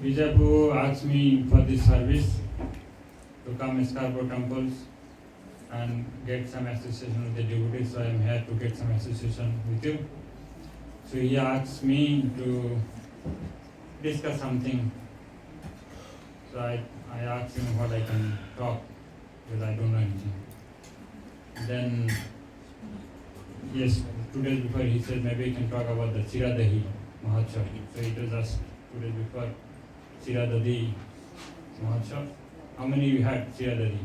Vijay asked me for this service to come to Scarborough temples and get some association with the devotees, so I am here to get some association with you. So he asked me to discuss something. So I asked him what I can talk, because I don't know anything. Then, yes, 2 days before he said maybe we can talk about the Chiradahi Mahotsav. So it was just 2 days before Chiradadi Mahotsav. How many you had Chiradadi?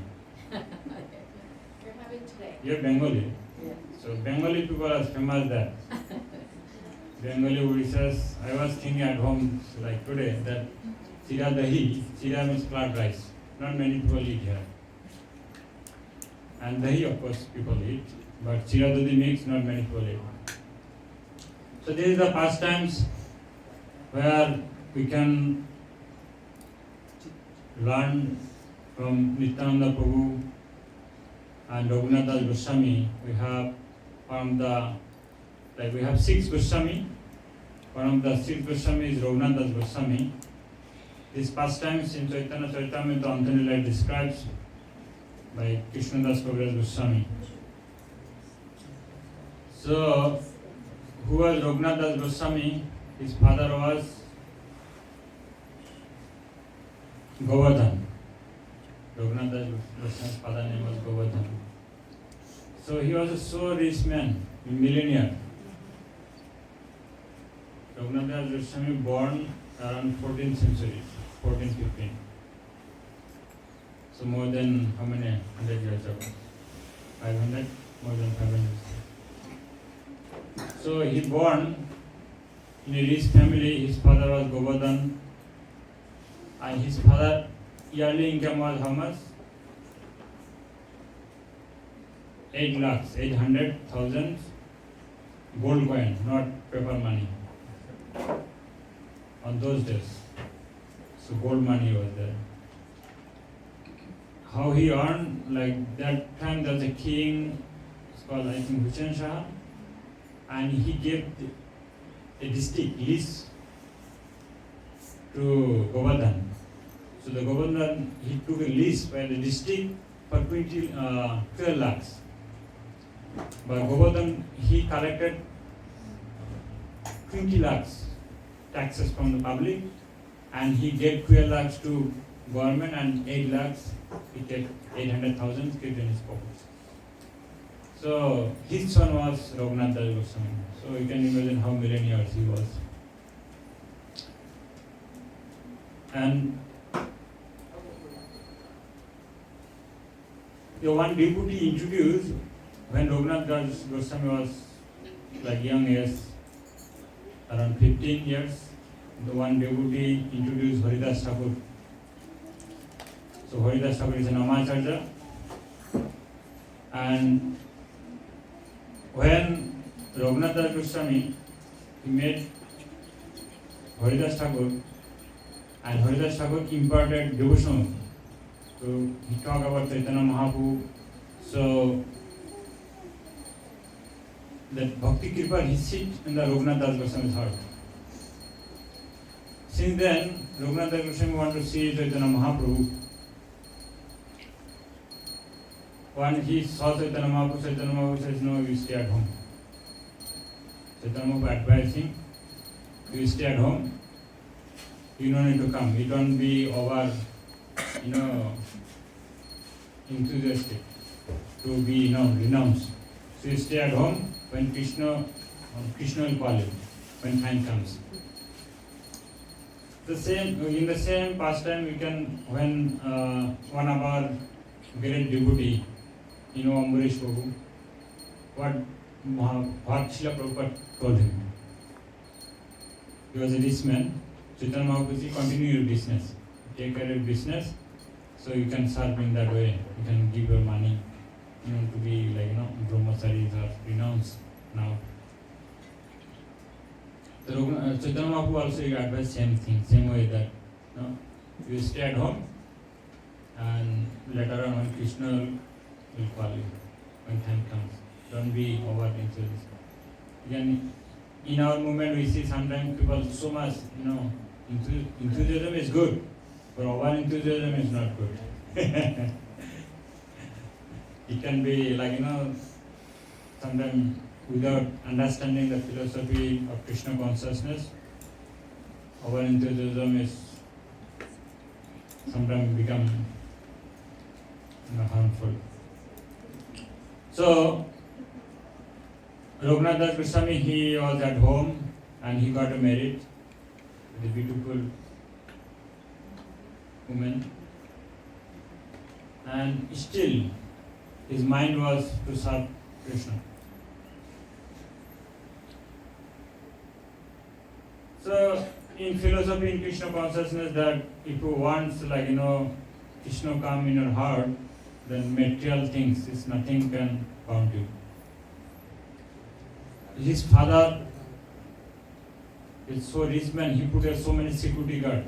You're having today. You're Bengali. Yeah. So Bengali people are famous there. Bengali Odishas, I was thinking at home like today that Chiradahi, Chira means flat rice. Not many people eat here. And dahi of course people eat, but Chiradadi mix not many people eat. So this is the pastimes where we can learn from Uttamananda Prabhu and Ragunath Goswami. We have we have 6 Goswami. One of the 6 Goswami is Ragunath Goswami. These pastimes in Chaitanya Charitamrita Antanilai describes by Krishnadas Kaviraj Goswami. So, who was Ragunath Goswami? His father was Govardhan. Ragunath Goswami's father name was Govardhan. So he was a so rich man, a millionaire. Ragunath Goswami born around 14th century, 1415. So more than how many 100 years ago? 500? More than 500. So he born in a rich family. His father was Govardhan, and his father yearly income was how much? 800,000 gold coin, not paper money. On those days, so gold money was there. How he earned, like that time there was a king, it's called I think Hussain Shah, and he gave a district lease to Govardhan. So the Govardhan, he took a lease by the district for 12 lakhs. But Govardhan, he collected 20 lakhs taxes from the public, and he gave 12 lakhs to government and 8 lakhs, he kept 800,000 kept in his pockets. So his son was Ragunath Goswami. So you can imagine how millionaire he was. And the one devotee introduced when Ragunath Goswami was like young age, around 15 years, the one devotee introduced Haridas Thakur. So Haridas Thakur is an Amacharya, and when Ragunath Goswami, he met Haridas Thakur, and Haridas Thakur imparted devotion. So he talked about Chaitanya Mahaprabhu. So that Bhakti Kripa, he sit in the Ragunath Goswami's heart. Since then, Ragunath Goswami want to see Chaitanya Mahaprabhu. When he saw Chaitanya Mahaprabhu says, no, you stay at home. Chaitanya Mahaprabhu advised him, you stay at home, you don't need to come, you don't be over, enthusiastic to be renounced. So you stay at home when Krishna will call you, when time comes. In the same pastime, we can, when one of our great devotee, Ambarish Prabhu, what Srila Prabhupada told him. He was a rich man. Chaitanya Mahaprabhu, continue your business. Take care of your business, so you can serve in that way. You can give your money, to be like, brahmacharis or renounced now. So Chaitanya Mahaprabhu also advised same thing, same way that you stay at home, and later on when Krishna will call you when time comes. Don't be over into this. Again, in our movement we see sometimes people so much, enthusiasm is good, but over enthusiasm is not good. It can be like, sometimes without understanding the philosophy of Krishna consciousness, over enthusiasm is sometimes become harmful. So, Ragunath Goswami, he was at home and he got married with a beautiful woman, and still his mind was to serve Krishna. So, in philosophy, in Krishna consciousness, that if you want, Krishna come in your heart, then material things is nothing can bound you. His father is so rich man, he put so many security guard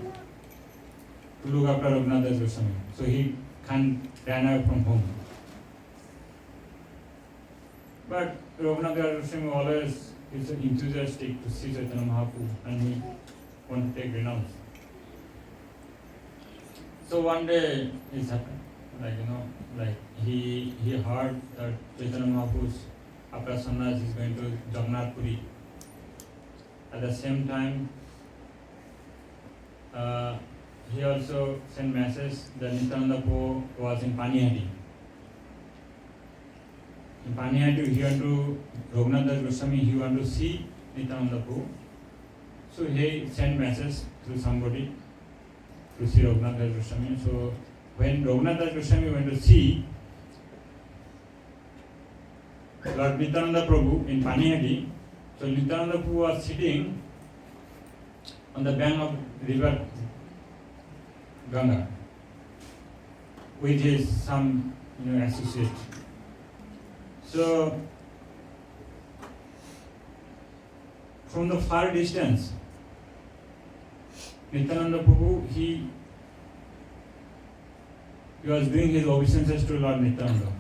to look after Ragunath Goswami. So he can't run away from home. But Ragunath Goswami always is enthusiastic to see Chaitanya Mahaprabhu, and he wants to take renounce. So one day it happened, he heard that Chaitanya Mahaprabhu's after sannyas is going to Jagannath Puri. At the same time, he also sent message that Nityananda Prabhu was in Panihati. In Panihati, he went to Ragunath Goswami, he want to see Nityananda Prabhu. So he sent message to somebody to see Ragunath Goswami. So when Ragunath Goswami went to see Lord Nityananda Prabhu in Panihati, so Nityananda Prabhu was sitting on the bank of river Ganga with his some associate. So from the far distance, Nityananda Prabhu he was doing his obeisances to Lord Nityananda.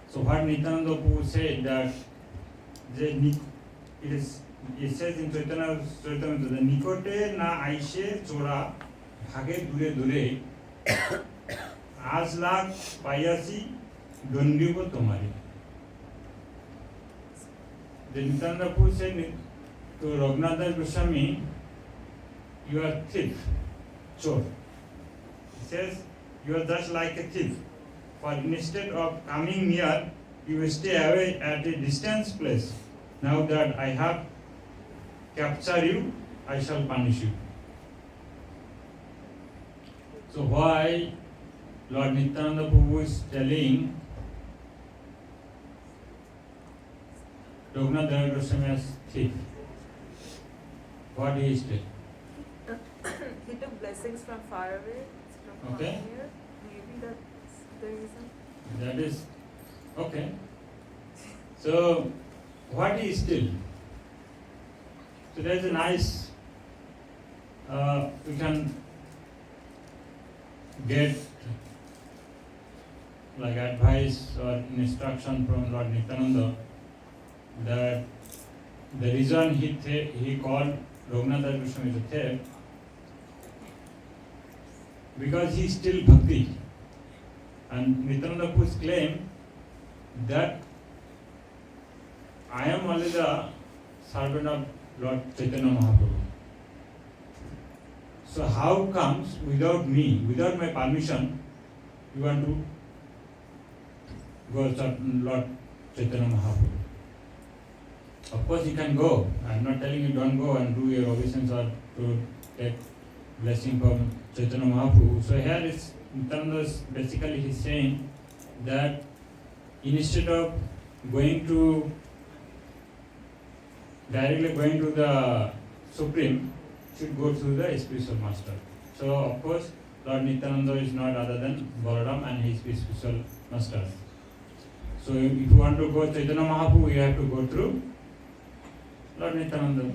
So what Nityananda Prabhu said that it says in Chaitanya the Nikote na aishe chora bhage dure dure aaj lakh payasi dondibo tomari. The Nityananda Prabhu said to Ragunath Goswami, you are thief, chor. He says, you are just like a thief. For instead of coming near, you stay away at a distant place. Now that I have captured you, I shall punish you. So why Lord Nityananda Prabhu is telling Ragunath Goswami as thief? What he is telling? He took blessings from far away, from Okay. far near. Maybe that's the reason. That is okay. So, what is still? So there is a nice. We can get like advice or instruction from Lord Nityananda that the reason he called Ragunath Goswami as a thief because he is still bhakti. And Nityananda Prabhu's claim that I am only the servant of Lord Chaitanya Mahaprabhu. So how comes without me, without my permission, you want to go to Lord Chaitanya Mahaprabhu? Of course you can go. I am not telling you don't go and do your obeisance or to take blessing from Chaitanya Mahaprabhu. So here is Nityananda basically he's saying that instead of directly going to the Supreme, should go through the spiritual master. So of course Lord Nityananda is not other than Balaram and his spiritual masters. So if you want to go Chaitanya Mahaprabhu, you have to go through Lord Nityananda.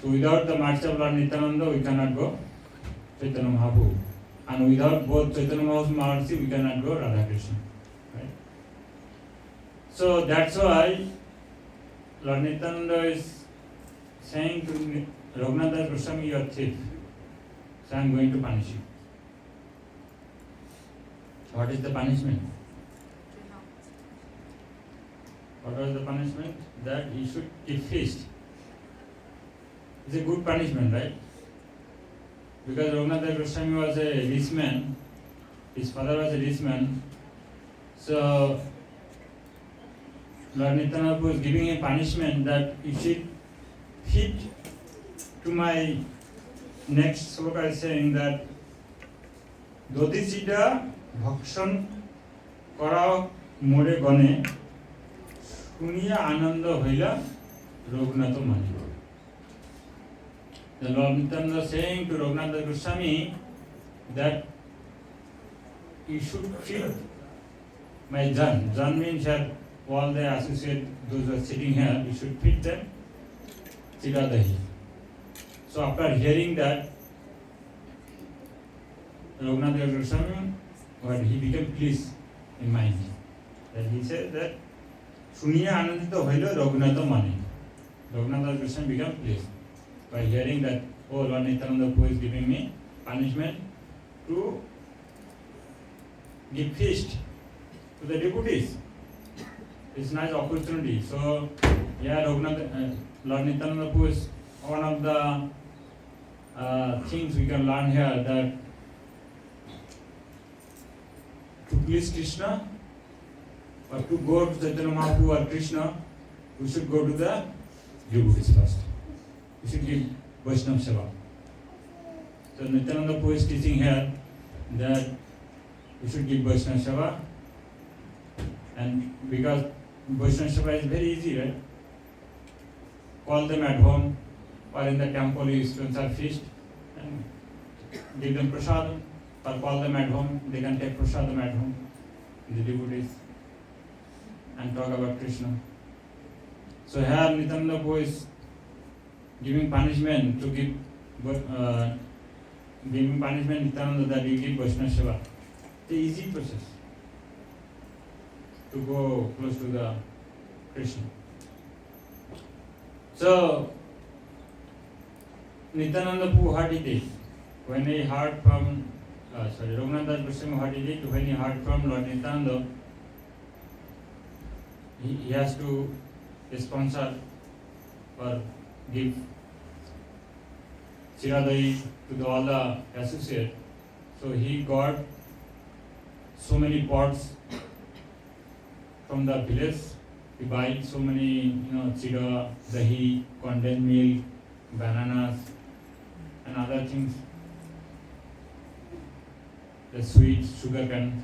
So without the mercy of Lord Nityananda, we cannot go Chaitanya Mahaprabhu. And without both Chaitanya Mahaprabhu's mercy, we cannot go Radha Krishna. Right? So that's why Lord Nityananda is saying to Ragunath Goswami, you are thief, so I am going to punish you. What is the punishment? What was the punishment? That he should keep feast. It's a good punishment, right? Because Ragunath Goswami was a rich man, his father was a rich man, so Lord Nityananda was giving a punishment that you should feed to my next sloka is saying that Dodisida Bhakshan Kara More Gone Suniya Ananda Hoila Ragunath Mani. The Lord Nityananda saying to Ragunath Goswami that you should feed my Jan. Jan means that all the associates, those who are sitting here, you should feed them Chira Dahi. So after hearing that, Ragunath Goswami, he became pleased in mind. That he said that Suniya Anandita Hoila Ragunath Mani. Ragunath Goswami became pleased by hearing that, oh, Lord Nityananda Prabhu is giving me punishment to give feast to the devotees. It's a nice opportunity. So, yeah, Lord Nityananda Prabhu is one of the things we can learn here, that to please Krishna or to go to Chaitanya Mahaprabhu or Krishna, we should go to the devotees first. We should give Vaishnava Seva. So Nityananda Prabhu is teaching here that we should give Vaishnava Seva, and because Vaishnava Seva is very easy, right? Call them at home or in the temple, you sponsor feast and give them prasadam, or call them at home, they can take prasadam at home, the devotees, and talk about Krishna. So here Nityananda Prabhu is giving punishment to give giving punishment Nityananda that you give Vaishnava Seva. It's an easy process to go close to the Krishna. So Nityananda Prabhu, what he did when he heard from Ragunath Goswami, what he did when he heard from Lord Nityananda, he has to sponsor or give Chiradai to all the associates. So he got so many pots from the village. He buy so many, chira, dahi, condensed milk, bananas, and other things. The sweet sugar cane.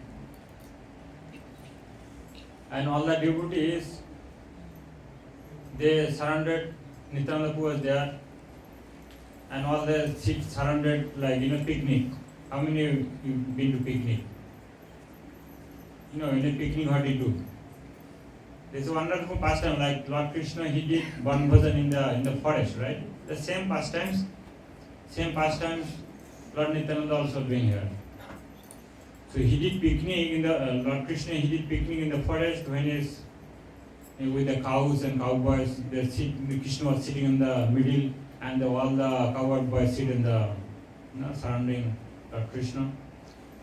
And all the devotees, they surrounded. Nityananda Prabhu was there, and all the seats surrounded like picnic. How many of you been to picnic? In a picnic, what do you do? There's a wonderful pastime, like Lord Krishna, he did one bhajan in the forest, right? The same pastimes, Lord Nityananda also doing here. So he did picnic in the Lord Krishna. He did picnic in the forest when he's with the cows and cowboys. Krishna was sitting in the middle, and all the cowboy boys sit in the surrounding Lord Krishna.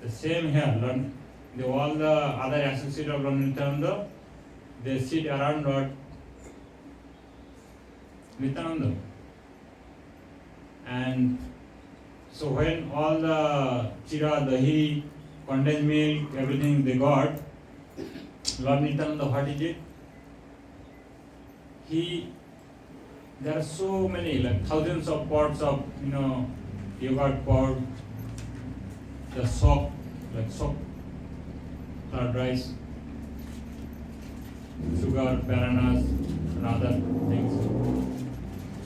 The same here, all the other associates of Lord Nityananda, they sit around Lord Nityananda. And so when all the chira, dahi, condensed milk, everything they got, Lord Nityananda, what he did? There are so many, like thousands of pots of, yogurt pot, the soap, curd rice, sugar, bananas, and other things.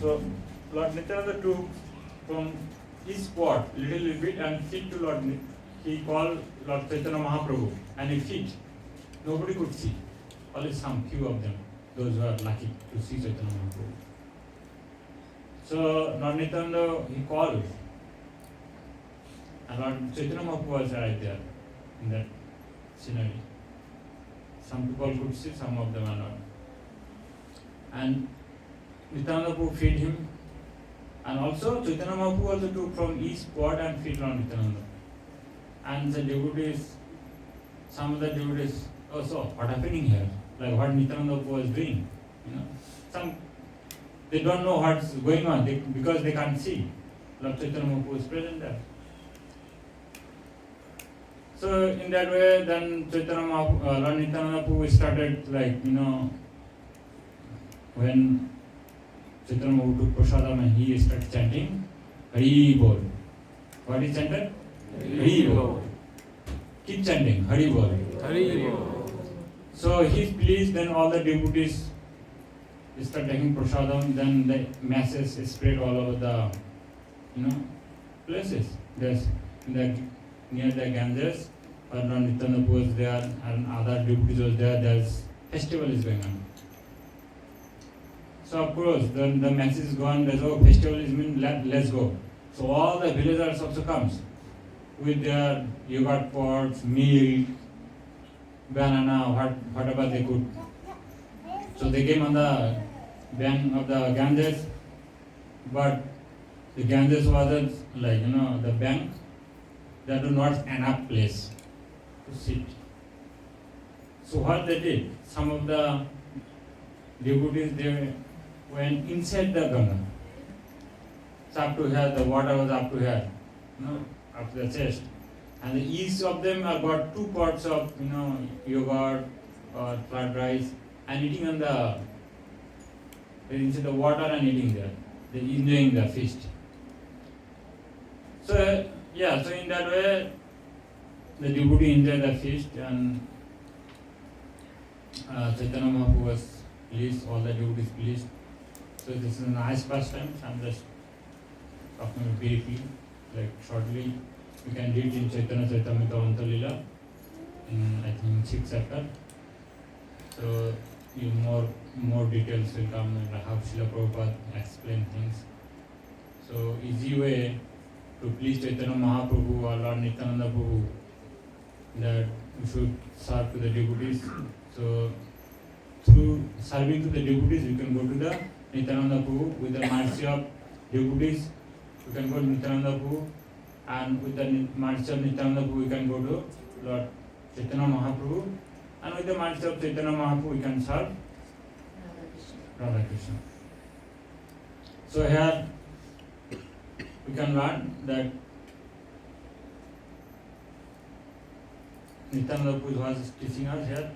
So Lord Nityananda took from each pot little bit and feed to Lord. He called Lord Chaitanya Mahaprabhu and he feed. Nobody could see, only some few of them, those who are lucky to see Chaitanya Mahaprabhu. So Lord Nityananda, he called, and Lord Chaitanya Mahaprabhu was right there in that scenery. Some people could see, some of them are not. And Nityananda Prabhu feed him, and also Chaitanya Mahaprabhu also took from each pot and feed on Nityananda. And the devotees, some of the devotees, oh, so what happening here? Like what Nityananda Prabhu was doing, some they don't know what's going on because they can't see. Lord Chaitanya Mahaprabhu is present there. So in that way, then Lord Nityananda Prabhu started when Chaitanya Mahaprabhu took prasadam and he started chanting Hari Bol. What is chanted? Hari Bol. Keep chanting Hari Bol. Hari Bol. So he's pleased, then all the devotees start taking prasadam, then the masses spread all over the places. There's near the Ganges, Lord Nityananda was there and other devotees was there. There's festival is going on. So of course, then the masses is gone. There's festival is mean let's go. So all the villagers also comes with their yogurt pots, milk, banana, whatever they could. So they came on the bank of the Ganges, but the Ganges wasn't the bank. That was not enough place to sit. So what they did, some of the devotees they went inside the Ganga. So up to here, the water was up to here, up to the chest. And each of them have got 2 pots of yogurt or fried rice and eating on inside the water and eating there. They're enjoying the feast. So in that way, the devotee enjoyed the feast, and Chaitanya Mahaprabhu was pleased, all the devotees pleased. So this is a nice pastime. I'm just talking briefly, shortly. You can read in Chaitanya Charitamrita Anta Lila, in I think 6th chapter. So more details will come, how Srila Prabhupada explain things. So easy way to please Chaitanya Mahaprabhu or Lord Nityananda Prabhu, that we should serve to the devotees. So through serving to the devotees, you can go to the Nityananda Prabhu. With the mercy of devotees, you can go to Nityananda Prabhu, and with the mercy of Nityananda Prabhu, you can go to Lord Chaitanya Mahaprabhu, and with the mercy of Chaitanya Mahaprabhu, you can serve Radha Krishna. So here we can learn that Nityananda Prabhu was teaching us here.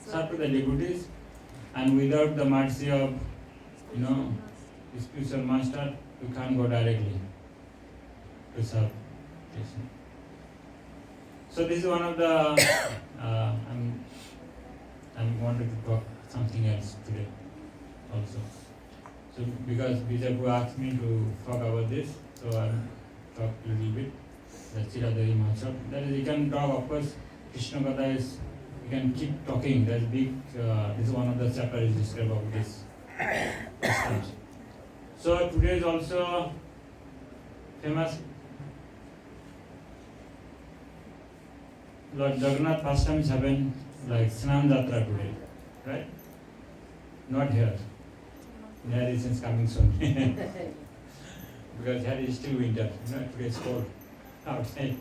Serve to the devotees, and without the mercy of spiritual master, you can't go directly to serve Krishna. So this is one of the I wanted to talk something else today also. So because Bijapu asked me to talk about this, so I'll talk a little bit. That's Chiradari Mahotsav. That is, you can talk, of course, Krishna Katha is, you can keep talking. That's big, this is one of the chapters described about this. So today is also famous Lord Ragunath pastime is happened Snan Jatra today, right? Not here. There is since coming soon. Because here is still winter, today is cold outside.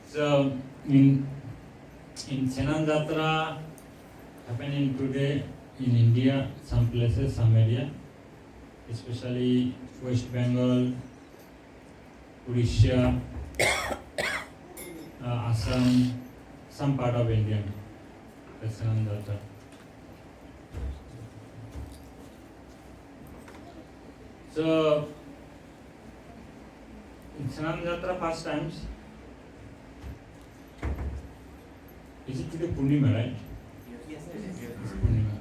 So in Snan Jatra happening today in India, some places, some area, especially West Bengal, Odisha, Assam, some part of India, the Snan Jatra. So in Snan Jatra pastimes, is it today Purnima, right? Yes. It's Purnima.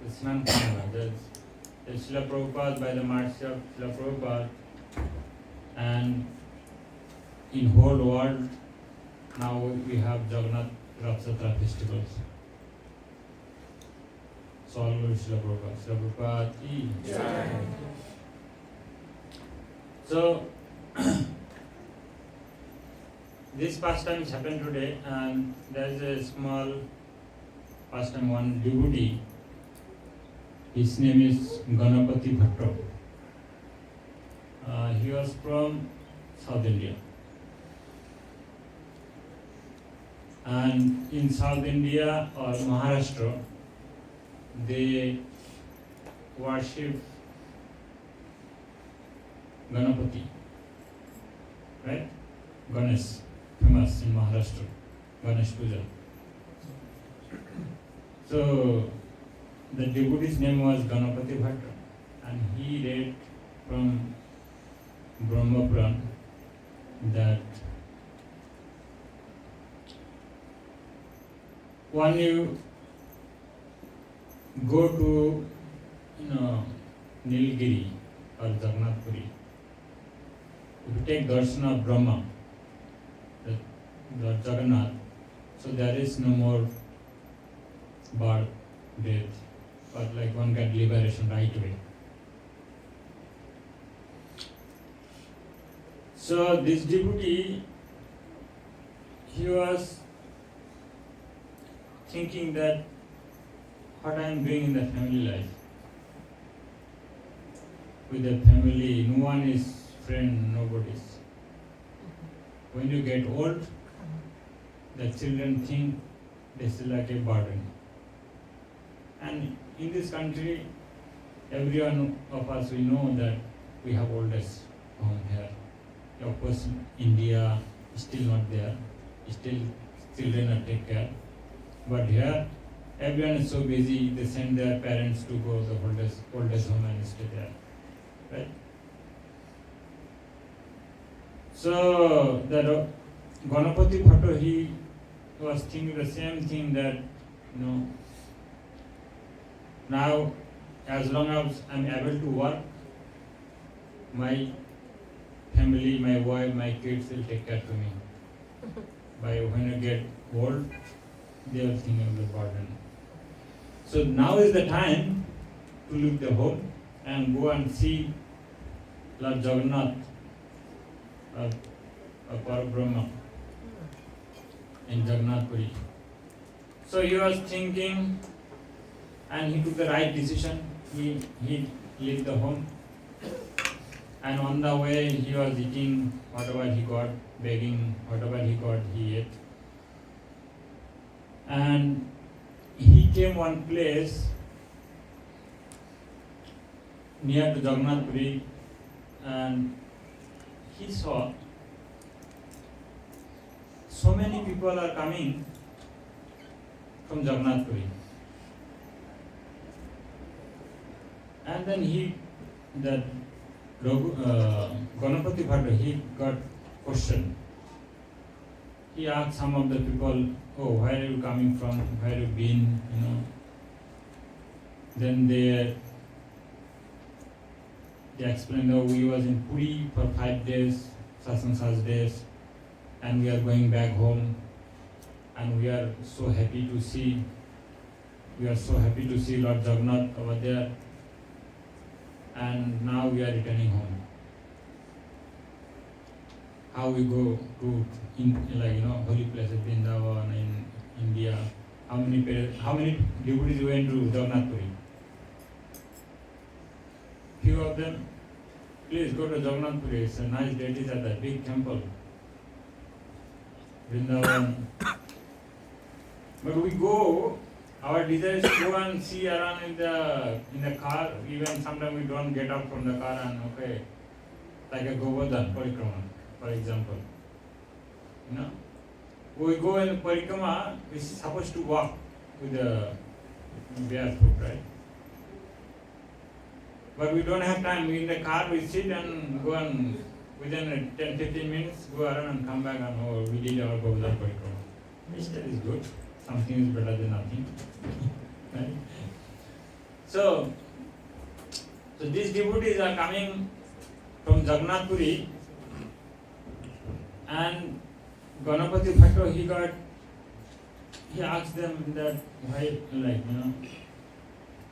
The Snan Purnima. There's Srila Prabhupada, by the mercy of Srila Prabhupada, and in whole world now we have Jagannath Rath Yatra festivals. So all glory to Srila Prabhupada. Srila Prabhupada ki jai. So this pastime is happened today, and there is a small pastime, one devotee. His name is Ganapati Bhatto. He was from South India. And in South India or Maharashtra, they worship Ganapati, right? Ganesh, famous in Maharashtra, Ganesh Puja. So the devotee's name was Ganapati Bhatta, and he read from Brahma Puran that when you go to Nilgiri or Jagannath Puri, if you take darshan of Brahma, the Jagannath, so there is no more birth, death, but like one get liberation right away. So this devotee, he was thinking that what I am doing in the family life. With the family, no one is friend, nobody's. When you get old, the children think this is like a burden. And in this country, everyone of us, we know that we have oldest home here. Of course, India is still not there. Still, children are take care. But here, everyone is so busy, they send their parents to go to the oldest home and stay there. Right? So, the Ganapati Bhatto, he was thinking the same thing that, now, as long as I'm able to work, my family, my wife, my kids will take care to me. By when I get old, they will think of the burden. So now is the time to leave the home and go and see Lord Jagannath, Parabrahma in Jagannath Puri. So he was thinking, and he took the right decision. He left the home, and on the way he was eating whatever he got, begging whatever he got, he ate. And he came one place near to Jagannath Puri, and he saw so many people are coming from Jagannath Puri. And then Ganapati Bhatto, he got question. He asked some of the people, "Oh, where are you coming from? Where have you been?" Then they explained, "Oh, we was in Puri for 5 days, such and such days, and we are going back home, and we are so happy to see. We are so happy to see Lord Jagannath over there, and now we are returning home. How we go to holy places, Vrindavan in India? How many devotees went to Jagannath Puri? Few of them, please go to Jagannath Puri. It's a nice deities at the big temple, Vrindavan. But we go. Our desire is to go and see around in the car. Even sometimes we don't get up from the car and like a Govardhan Parikrama, for example. We go in Parikrama, we're supposed to walk with the barefoot, right? But we don't have time. In the car we sit and go and within 10-15 minutes go around and come back and we did our Govardhan Parikrama. That is good. Something is better than nothing. Right? So these devotees are coming from Jagannath Puri, and Ganapati Bhatto, he asked them that why,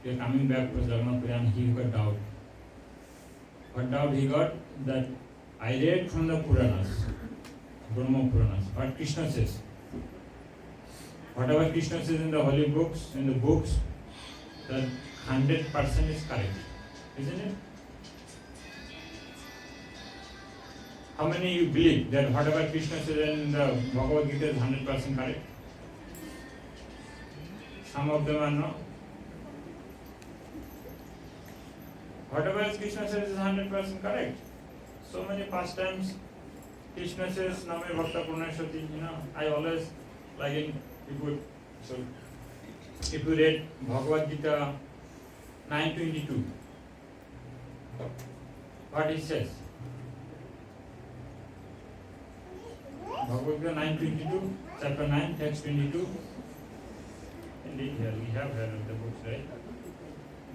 they are coming back to Jagannath Puri, and he got doubt. What doubt he got? That I read from the Puranas Brahma Puranas, what Krishna says. Whatever Krishna says in the holy books, that 100% is correct, isn't it? How many you believe that whatever Krishna says in the Bhagavad Gita is 100% correct? Some of them are no. Whatever Krishna says is 100% correct. So many pastimes, Krishna says, Name Bhakta Purnashati, I always like in, if you read Bhagavad Gita 9:22, what it says? Bhagavad Gita 9:22, chapter 9, text 22. Indeed, here we have here the books, right?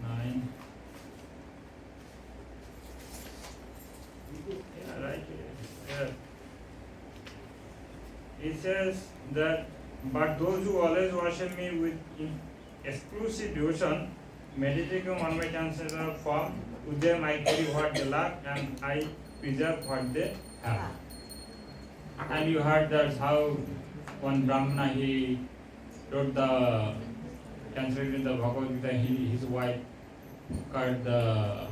9. Yeah, right here. It says that, but those who always worship me with exclusive devotion, meditating on my transcendental form, with them I carry what they lack and I preserve what they have. And you heard that how one Brahmana, he wrote the translated the Bhagavad Gita, his wife cut the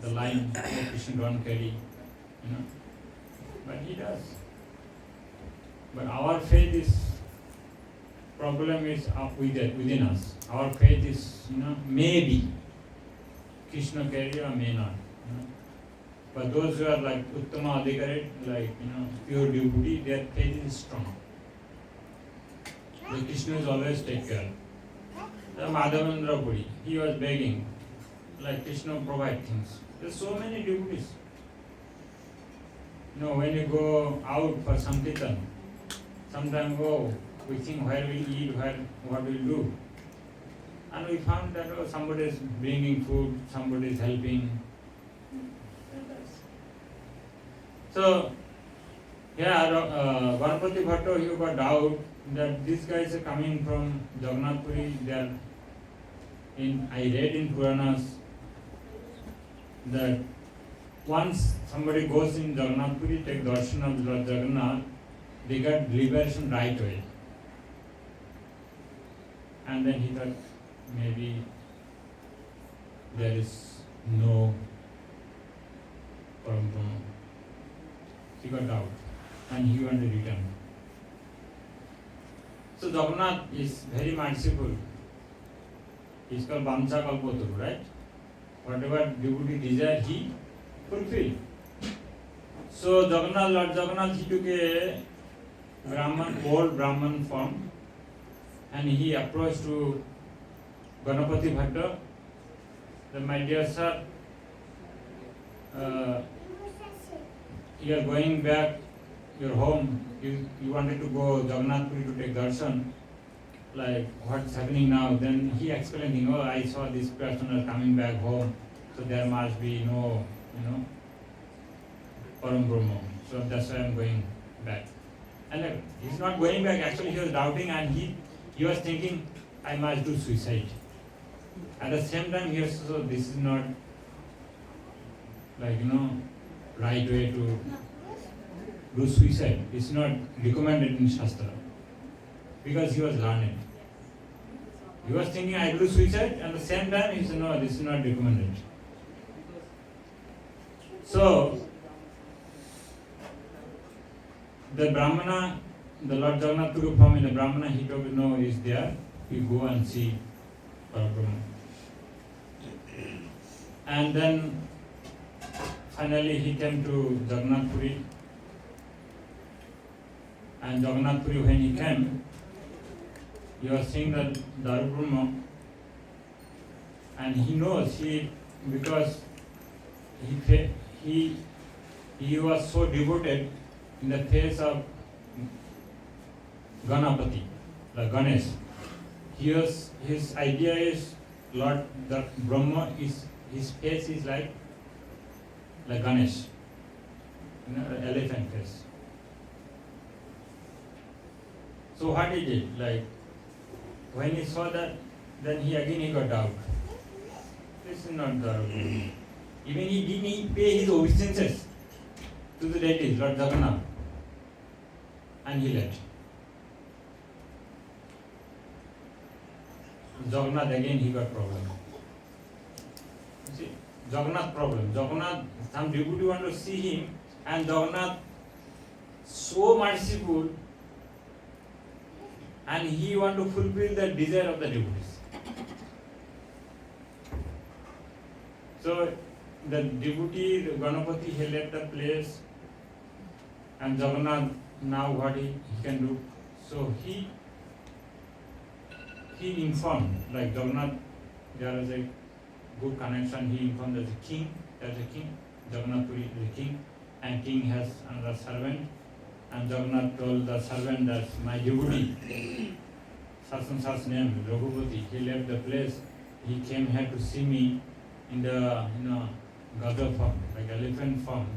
line, oh, Krishna don't carry, but he does. But our faith is, problem is up within us. Our faith is, maybe Krishna carry or may not. But those who are like Uttamananda, like pure devotee, their faith is strong. The Krishna is always take care. The Madhavendra Puri, he was begging, like Krishna provide things. There's so many devotees. When you go out for Sankirtan, sometimes we think where we eat, what we do. And we found that somebody is bringing food, somebody is helping. So, Ganapati Bhatto, he got doubt that these guys are coming from Jagannath Puri. I read in Puranas that once somebody goes in Jagannath Puri, take darshan of Lord Jagannath, they got liberation right away. And then he thought maybe there is no Param Brahma. He got doubt and he wanted to return. So Jagannath is very merciful. He's called Vamsa Kalpataru, right? Whatever devotee desire, he fulfilled. So Lord Jagannath, he took a old Brahman form and he approached to Ganapati Bhatta. My dear sir, you are going back your home. You wanted to go Jagannath Puri to take darshan. Like what's happening now? Then he explained, I saw this person coming back home, so there must be no, Param Brahma. So that's why I'm going back. And he's not going back. Actually, he was doubting, and he was thinking, I must do suicide. At the same time, he was so this is not like right way to do suicide. It's not recommended in Shastra because he was learned. He was thinking I do suicide, and at the same time he said no, this is not recommended. So the Brahmana, the Lord Jagannath took from in the Brahmana, he told him, no, is there. You go and see Parabrahma. And then finally he came to Jagannath Puri. And Jagannath Puri, when he came, he was seeing the Darubrahma, and he knows because he was so devoted in the face of Ganapati, like Ganesh. His idea is Lord the Brahma is his face is like Ganesh, the elephant face. So what he did, like when he saw that, then he got doubt. This is not the Brahma. Even he didn't pay his obeisances to the deities, Lord Jagannath. and he left. Jagannath again he got problem. You see, Jagannath problem. Jagannath, some devotee want to see him, and Jagannath so merciful, and he want to fulfill the desire of the devotees. So the devotee, Ganapati, he left the place, and Jagannath now what he can do? So he informed, like Jagannath, there is a good connection. He informed that the king, there's a king, Jagannath Puri is the king, and king has another servant, and Jagannath told the servant that my devotee, such and such name, Raghupati, he left the place, he came here to see me in the Gada form, like elephant form,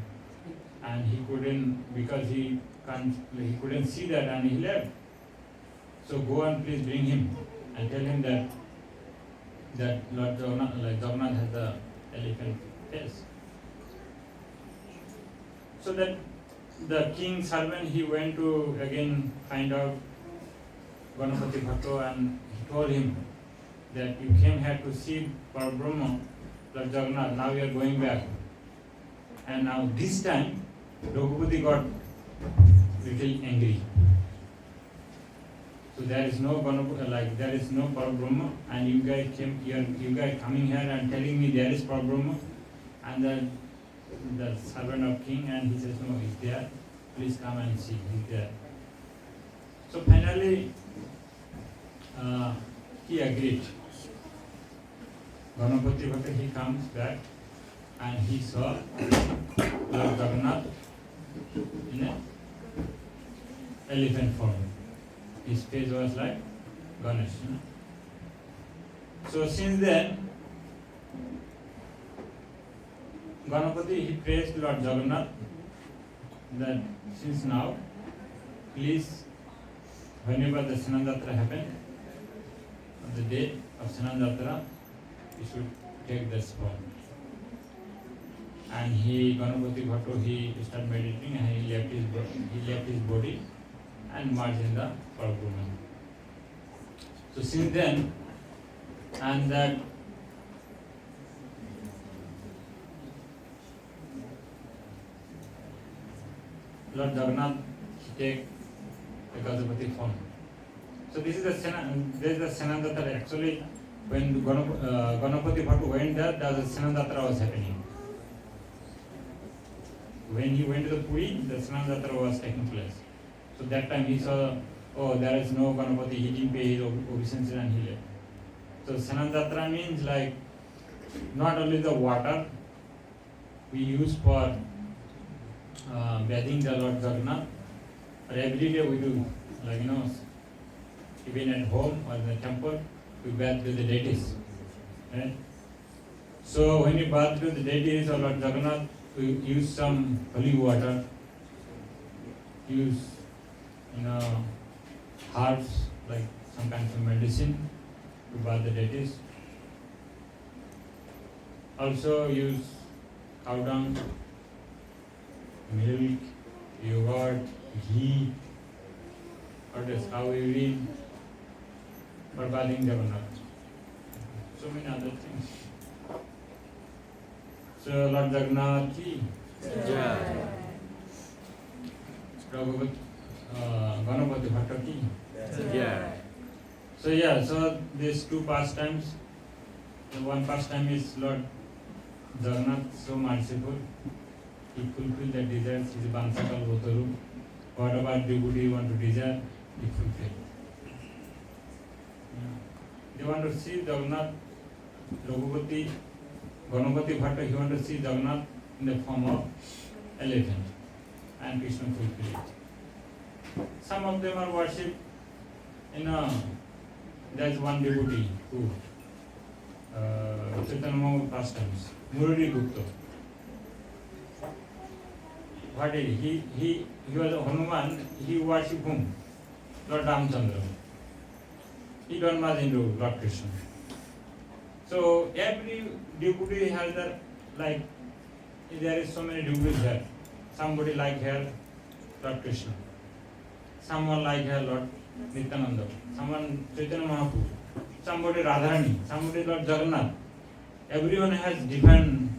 and he couldn't, because he couldn't see that, and he left. So go and please bring him and tell him that Lord Jagannath, like Jagannath has the elephant face. So that the king's servant, he went to again find out Ganapati Bhatto, and he told him that you came here to see Parabrahma, Lord Jagannath, now you are going back. And now this time, Raghupati got little angry. So there is no there is no Parabrahma, and you guys coming here and telling me there is Parabrahma, and then the servant of king, and he says no, he's there. Please come and see, he's there. So finally, he agreed. Ganapati Bhatta, he comes back, and he saw Lord Ragunath in an elephant form. His face was like Ganesh. So since then, Ganapati, he praised Lord Jagannath that since now, please, whenever the Sanandatra happened, on the day of Sanandatra, you should take the spot. And Ganapati Bhatto, he started meditating, and he left his body and merged in the Parabrahman. So since then, and that Lord Jagannath, he take the Gajapati form. So this is the Sanandatra. Actually, when Ganapati Bhatto went there, the Sanandatra was happening. When he went to the Puri, the Sanandatra was taking place. So that time he saw, oh, there is no Ganapati, he didn't pay his obeisance and he left. So Sanandatra means like not only the water we use for bathing the Lord Jagannath, but every day we do, like even at home or in the temple, we bath with the deities. Right? So when you bath with the deities or Lord Jagannath, we use some holy water, use herbs like some kinds of medicine to bath the deities. Also use cow dung, milk, yogurt, ghee, or this cow urine for bathing Jagannath. So many other things. So Lord Jagannath ki Ganapati Bhatta ki. So these two pastimes. The one pastime is Lord Jagannath, so merciful. He fulfilled the desires. He is Bansakal Votaru. Whatever devotee want to desire, he fulfilled. They want to see Jagannath, Raghupati, Ganapati Bhatta, he want to see Jagannath in the form of elephant, and Krishna fulfilled it. Some of them are worshipped there's one devotee who Chaitanya pastimes, Murari Gupta. What did he was a Hanuman, he worshipped whom? Lord Ramchandra. He don't merge into Lord Krishna. So every devotee has that, like there is so many devotees here. Somebody like here, Lord Krishna. someone like her Lord Nityananda, someone Chaitanya Mahaprabhu, somebody Radharani, somebody Lord Jagannath. Everyone has different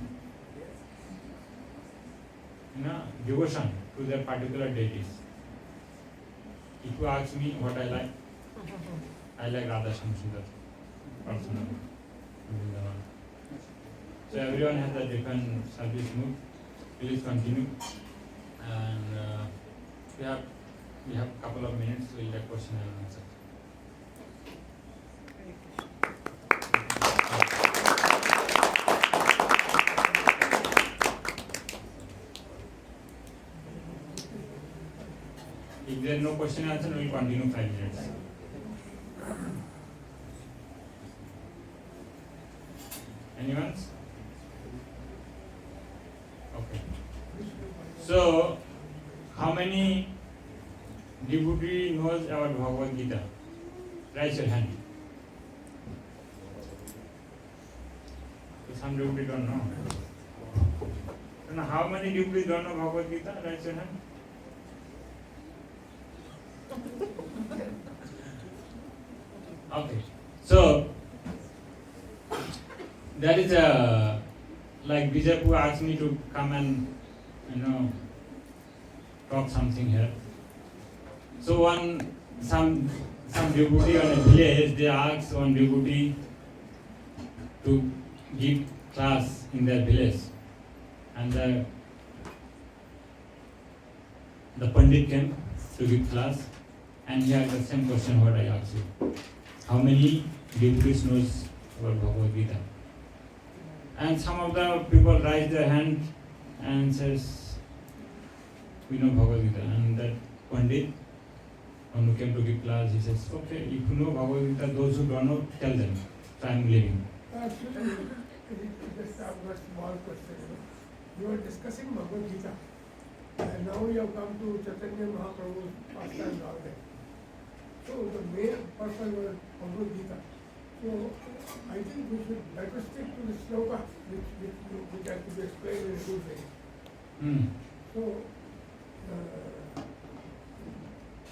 devotion to their particular deities. If you ask me what I like Radha Shamsundar personally. So everyone has a different service mood. Please continue. And we have a couple of minutes. We'll take question and answer. If there is no question and answer, we will continue 5 minutes. Anyone? Okay. So, how many devotee knows about Bhagavad Gita? Raise your hand. So some devotee don't know. And how many devotees don't know Bhagavad Gita? Raise your hand. Okay. So, that is like Bijapu asked me to come and talk something here. So some devotee on a village, they asked one devotee to give class in their village, and the Pandit came to give class, and he had the same question what I asked you. How many devotees knows about Bhagavad Gita? And some of the people raise their hand and says, we know Bhagavad Gita. And that Pandit, who came to give class, he says, okay, if you know Bhagavad Gita, those who don't know, tell them. So I am leaving. Actually, just have a small question. You are discussing Bhagavad Gita, and now you have come to Chaitanya Mahaprabhu's pastime all day. So the main person was Bhagavad Gita. So I think we should better stick to the sloka, which has to be explained in a good way. So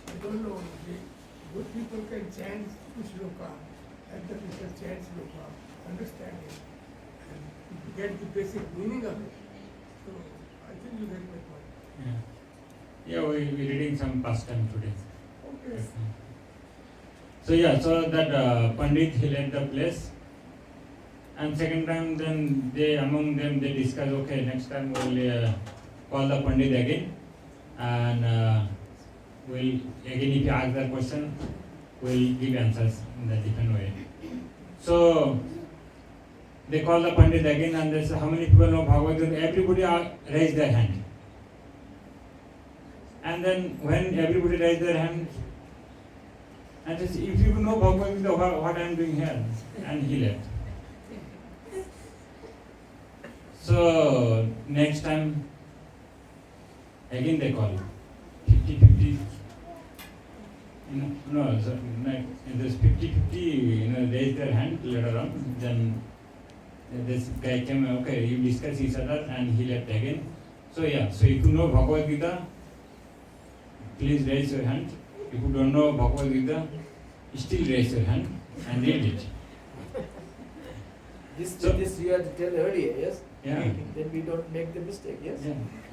I don't know, good people can chant the sloka, and the people chant sloka, understand it, and get the basic meaning of it. So I think you get my point. Yeah, we're reading some pastime today. Okay. So that Pandit, he left the place, and second time then among them they discuss, okay, next time we'll call the Pandit again, and we'll again, if you ask that question, we'll give answers in a different way. So they call the Pandit again, and they say, how many people know Bhagavad Gita? Everybody raised their hand. And then when everybody raised their hand, and they say, if you know Bhagavad Gita, what I am doing here? And he left. So next time, again they call 50-50. No, so this 50-50, raise their hand later on. Then this guy came, okay, you discuss each other, and he left again. So if you know Bhagavad Gita, please raise your hand. If you don't know Bhagavad Gita, still raise your hand and read it. This you had to tell earlier, yes? Yeah. Then we don't make the mistake, yes?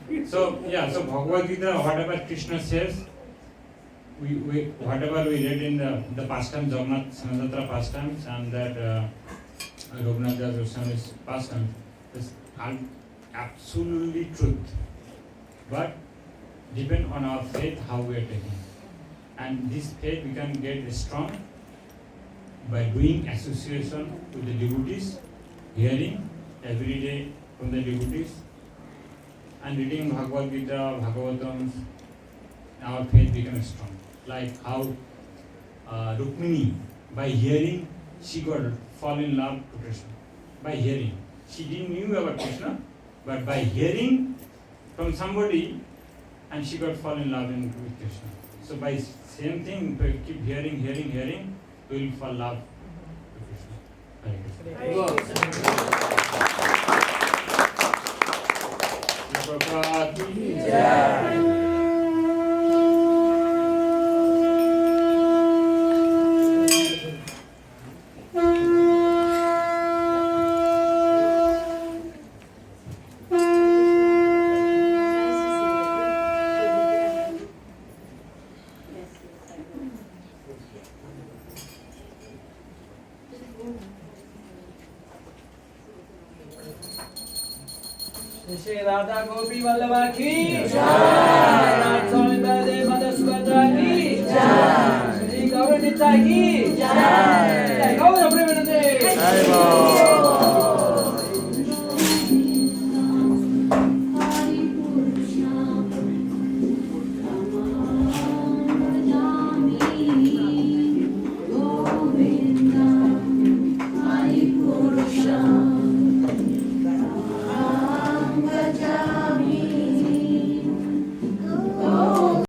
Yeah. So Bhagavad Gita, whatever Krishna says, we whatever we read in the pastimes, Jagannath Sanadatra pastimes, and that Ragunath Goswami's pastimes, is absolutely truth. But depend on our faith how we are taking. And this faith we can get strong by doing association with the devotees, hearing every day from the devotees, and reading Bhagavad Gita, Bhagavatams. Our faith becomes strong. Like how Rukmini, by hearing, she got fall in love to Krishna. By hearing, she didn't knew about Krishna, but by hearing from somebody, and she got fall in love with Krishna. So by same thing, we keep hearing, we will fall in love to Krishna. Hare Krishna. Prabhupada ki jai. Shri Radha गोपी वल्लभा की जय, स्वामी बलदेव माता सुभद्रा की जय, श्री गौर निताई की जय, गौर प्रेमानंदे।